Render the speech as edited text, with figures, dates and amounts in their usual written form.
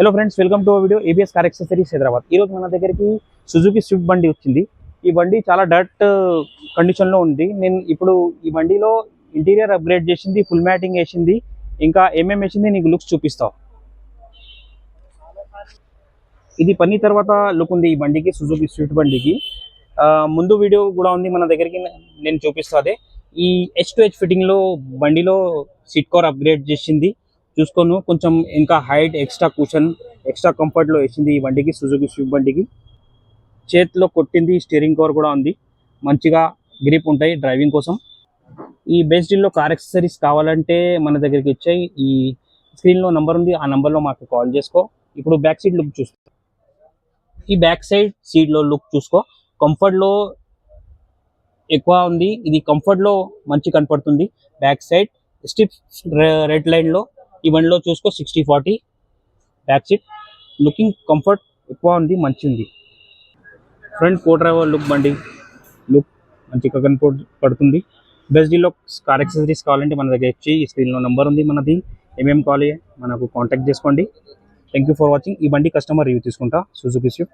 Hello friends, welcome to video ABS car accessories Hyderabad. ఈరోజు మన దగ్గరికి సుజుకి స్విఫ్ట్ బండి వచ్చింది. ఈ బండి చాలా డర్ట్ కండిషన్లో ఉంది. నేను ఇప్పుడు ఈ బండిలో ఇంటీరియర్ అప్గ్రేడ్ చేసింది, ఫుల్ మ్యాటింగ్ వేసింది, ఇంకా ఏమేమి వేసింది నీకు లుక్స్ చూపిస్తా. ఇది పని తర్వాత లుక్ ఉంది ఈ బండికి, సుజుకి స్విఫ్ట్ బండికి. ముందు వీడియో కూడా ఉంది మన దగ్గరికి, నేను చూపిస్తా. అదే ఈ H2H ఫిట్టింగ్లో బండిలో సీట్ కవర్ అప్గ్రేడ్ చేసింది చూసుకోను. కొంచెం ఇంకా హైట్, ఎక్స్ట్రా కుషన్, ఎక్స్ట్రా కంఫర్ట్లో వేసింది ఈ బండికి, సుజుకి స్విఫ్ట్ బండికి. చేతిలో కొట్టింది, స్టీరింగ్ కవర్ కూడా ఉంది, మంచిగా గ్రిప్ ఉంటాయి డ్రైవింగ్ కోసం. ఈ బేస్ డీల్లో కార్ యాక్సెసరీస్ కావాలంటే మన దగ్గరికి వచ్చాయి. ఈ స్క్రీన్లో నెంబర్ ఉంది, ఆ నెంబర్లో మాకు కాల్ చేసుకో. ఇప్పుడు బ్యాక్ సీట్ లుక్ చూసుకో. ఈ బ్యాక్ సైడ్ సీట్లో లుక్ చూసుకో. కంఫర్ట్లో ఎక్కువ ఉంది, ఇది కంఫర్ట్లో మంచి కనపడుతుంది. బ్యాక్ సైడ్ స్టిప్ రెడ్ లైన్లో ఈ బండిలో చూసుకో 60/40 బ్యాక్ సీట్. లుకింగ్ కంఫర్ట్ ఎక్కువ ఉంది, మంచి ఉంది. ఫ్రంట్ కో డ్రైవర్ లుక్, బండి లుక్ మంచిగా కనపడుతుంది. బెస్ట్ డీల్లో కార్ యాక్సెసరీస్ కావాలంటే మన దగ్గర వచ్చి ఈ స్క్రీన్లో నెంబర్ ఉంది మనది, ఏమేమి కావాలి మనకు కాంటాక్ట్ చేసుకోండి. Thank you for watching. ఈ బండి కస్టమర్ రివ్యూ తీసుకుంటా సుజుకి స్విఫ్ట్.